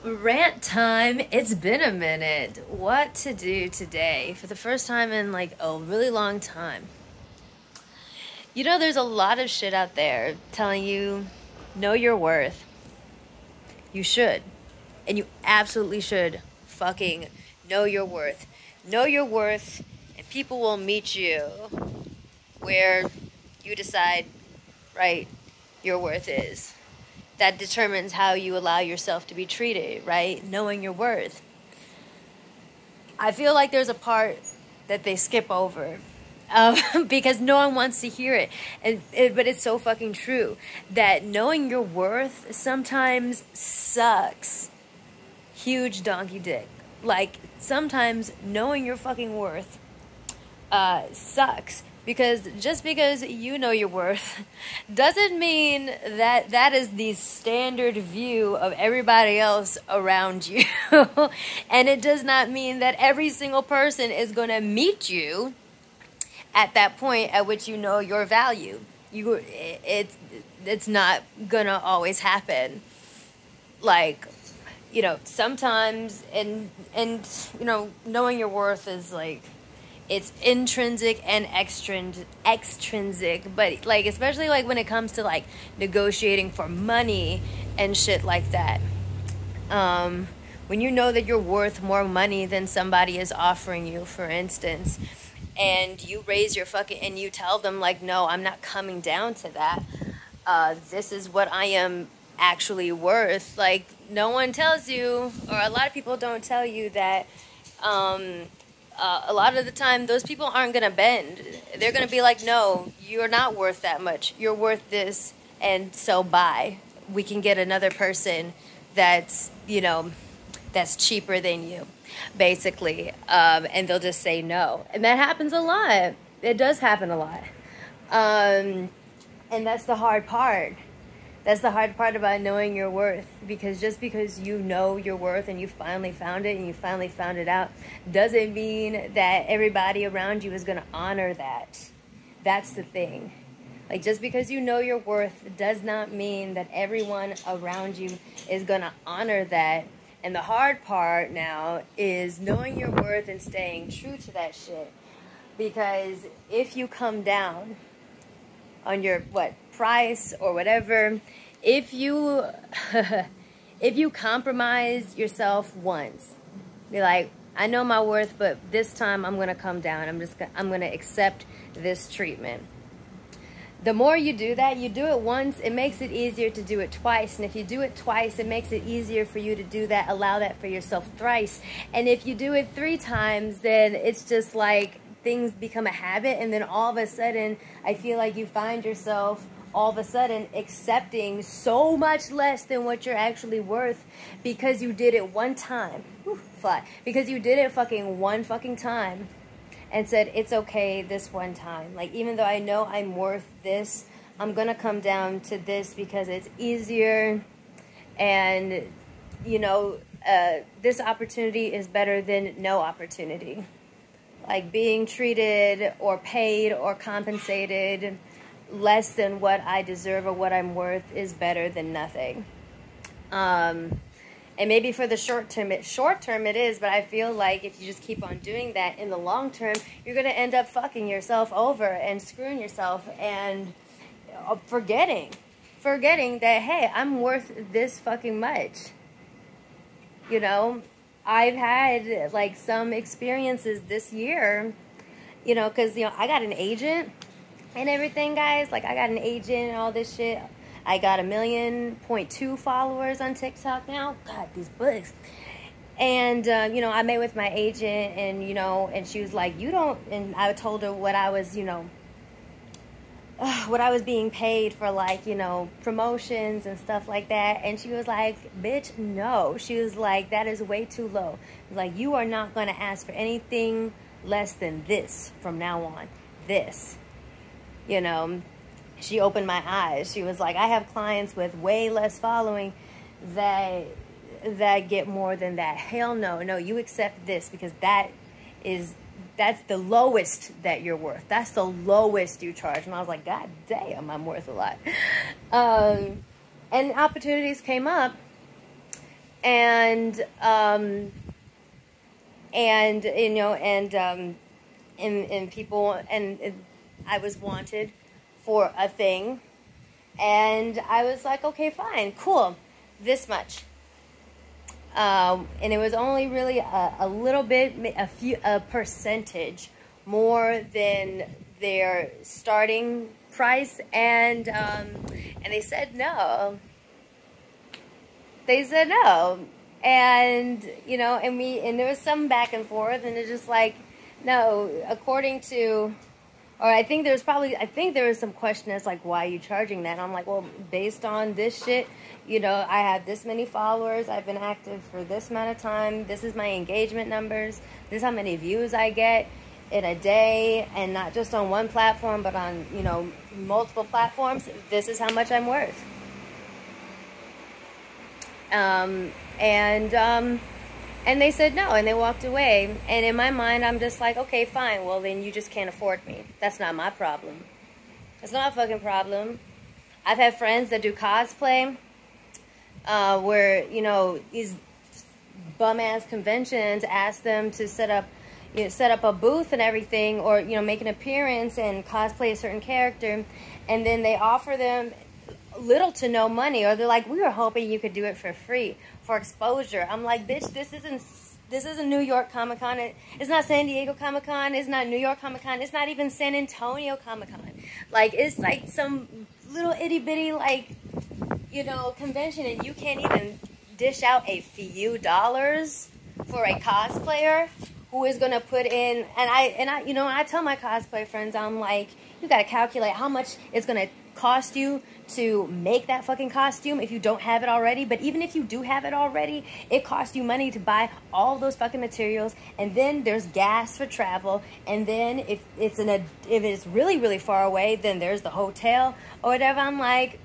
Rant time. It's been a minute. What to do today for the first time in like a really long time. You know, there's a lot of shit out there telling you know your worth. You should. And you absolutely should fucking know your worth. Know your worth, and people will meet you where you decide, right, your worth is. That determines how you allow yourself to be treated, right? Knowing your worth. I feel like there's a part that they skip over because no one wants to hear it. But it's so fucking true that knowing your worth sometimes sucks. Huge donkey dick. Like, sometimes knowing your fucking worth sucks. Because just because you know your worth doesn't mean that that is the standard view of everybody else around you. And it does not mean that every single person is going to meet you at that point at which you know your value. It's not going to always happen. Like, you know, sometimes, and you know, knowing your worth is like, it's intrinsic and extrinsic, but like, especially like when it comes to like negotiating for money and shit like that. When you know that you're worth more money than somebody is offering you, for instance, and you raise your and you tell them like, no, I'm not coming down to that. This is what I am actually worth. Like, no one tells you, or a lot of people don't tell you that, a lot of the time, those people aren't going to bend. They're going to be like, no, you're not worth that much. You're worth this, and so bye. We can get another person that's, you know, that's cheaper than you, basically. And they'll just say no. And that happens a lot. It does happen a lot. And that's the hard part. That's the hard part about knowing your worth, because just because you know your worth and you finally found it and you finally found it out doesn't mean that everybody around you is going to honor that. That's the thing. Like, just because you know your worth does not mean that everyone around you is going to honor that. And the hard part now is knowing your worth and staying true to that shit. Because if you come down on your price or whatever, if you if you compromise yourself once, be like, I know my worth, but this time I'm gonna come down. I'm gonna accept this treatment. The more you do that, you do it once, it makes it easier to do it twice. And if you do it twice, it makes it easier for you to do that, allow that for yourself thrice. And if you do it 3 times, then it's just like things become a habit, and then all of a sudden I feel like you find yourself all of a sudden accepting so much less than what you're actually worth because you did it one time. Because you did it one fucking time and said, it's okay this one time. Like, even though I know I'm worth this, I'm gonna come down to this because it's easier, and you know, this opportunity is better than no opportunity. Like, being treated or paid or compensated less than what I deserve or what I'm worth is better than nothing. And maybe for the short term it is, but I feel like if you just keep on doing that, in the long term, you're going to end up fucking yourself over and screwing yourself and forgetting that, hey, I'm worth this fucking much. You know? I've had like some experiences this year, you know, because, you know, I got an agent and everything, guys. Like, I got an agent and all this shit. I got 1.2 million followers on TikTok now. God, these books. And, you know, I met with my agent, and, you know, and she was like, you don't, and I told her what I was, you know, what I was being paid for, like, you know, promotions and stuff like that. And she was like, bitch, no. She was like, that is way too low. Like, you are not going to ask for anything less than this from now on. This. You know, she opened my eyes. She was like, I have clients with way less following that get more than that. Hell no. No, you accept this because that's the lowest that you're worth. That's the lowest you charge. And I was like, God damn, I'm worth a lot. And opportunities came up and you know, and people, and I was wanted for a thing, and I was like, okay, fine, cool, this much. And it was only really a little bit, a percentage more than their starting price, and they said no. They said no, and you know, and there was some back and forth, and it's just like, no, according to, or I think there was some question as like, why are you charging that? And I'm like, well, based on this shit, you know, I have this many followers, I've been active for this amount of time, this is my engagement numbers, this is how many views I get in a day, and not just on one platform, but on, you know, multiple platforms. This is how much I'm worth. And they said no, and they walked away. And in my mind, I'm just like, okay, fine. Well, then you just can't afford me. That's not my problem. It's not a fucking problem. I've had friends that do cosplay, where, you know, these bum-ass conventions ask them to set up a booth and everything, or, you know, make an appearance and cosplay a certain character, and then they offer them little to no money, or they're like, we were hoping you could do it for free for exposure. I'm like, bitch, this isn't New York Comic Con. It's not San Diego Comic Con. It's not New York Comic Con. It's not even San Antonio Comic Con. Like, it's like some little itty bitty, like, you know, convention, and you can't even dish out a few dollars for a cosplayer who is gonna put in, and I you know, I tell my cosplay friends, I'm like, you gotta calculate how much it's gonna cost you to make that fucking costume if you don't have it already. But even if you do have it already, it costs you money to buy all those fucking materials, and then there's gas for travel, and then if it's really, really far away, then there's the hotel or whatever. I'm like,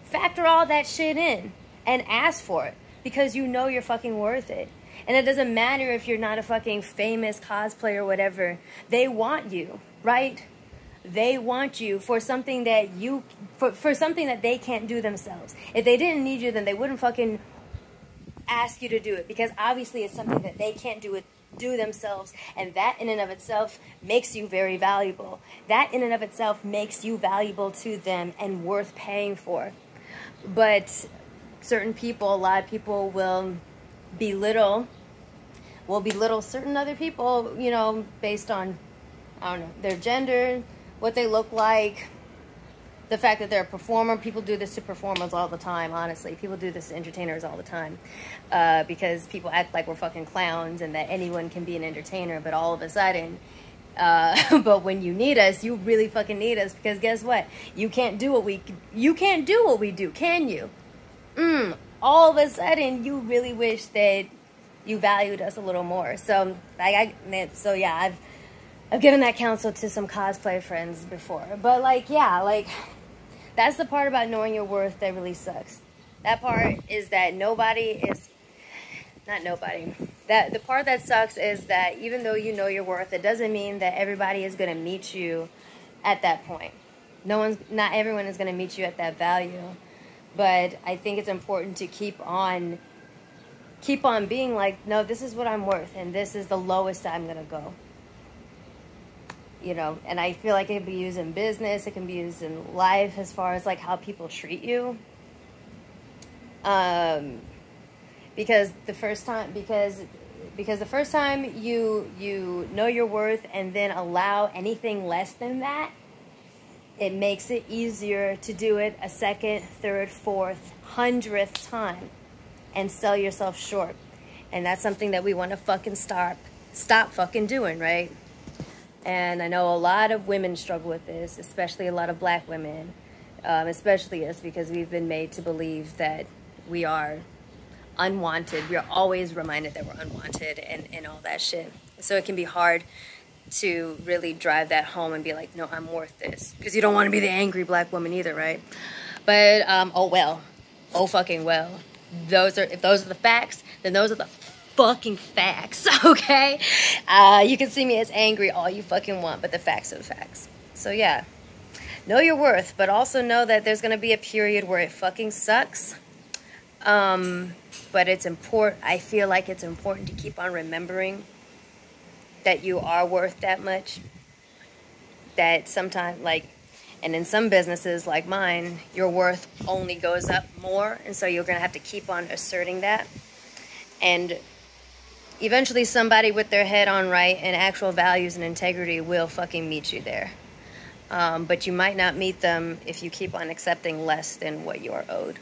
factor all that shit in and ask for it, because you know you're fucking worth it. And it doesn't matter if you're not a fucking famous cosplayer or whatever. They want you, right? They want you for something that for something that they can't do themselves. If they didn't need you, then they wouldn't fucking ask you to do it, because obviously it's something that they can't do themselves, and that in and of itself makes you very valuable. That in and of itself makes you valuable to them and worth paying for. But certain people, a lot of people will belittle certain other people, you know, based on, I don't know, their gender, what they look like, the fact that they're a performer. People do this to performers all the time, honestly. People do this to entertainers all the time, because people act like we're fucking clowns and that anyone can be an entertainer, but all of a sudden, but when you need us, you really fucking need us, because guess what? You can't do what we do, can you? All of a sudden, you really wish that you valued us a little more. So, yeah, I've given that counsel to some cosplay friends before. But, like, yeah, like, that's the part about knowing your worth that really sucks. That part is that the part that sucks is that even though you know your worth, it doesn't mean that everybody is going to meet you at that point. Not everyone is going to meet you at that value. But I think it's important to keep on being like, no, this is what I'm worth, and this is the lowest I'm going to go. You know, and I feel like it can be used in business, it can be used in life, as far as like how people treat you. Because the first time you know your worth and then allow anything less than that, it makes it easier to do it a second, third, fourth, 100th time and sell yourself short. And that's something that we want to fucking stop fucking doing, right? And I know a lot of women struggle with this, especially a lot of black women, especially us, because we've been made to believe that we are unwanted. We are always reminded that we're unwanted and all that shit. So it can be hard to really drive that home and be like, no, I'm worth this. Because you don't want to be the angry black woman either, right? But, oh well. Oh fucking well. If those are the facts, then those are the fucking facts, okay? You can see me as angry all you fucking want, but the facts are the facts. So yeah, know your worth, but also know that there's gonna be a period where it fucking sucks. But it's important. I feel like it's important to keep on remembering that you are worth that much. That sometimes, like, and in some businesses like mine, your worth only goes up more. And so you're going to have to keep on asserting that. And eventually somebody with their head on right and actual values and integrity will fucking meet you there. But you might not meet them if you keep on accepting less than what you're owed.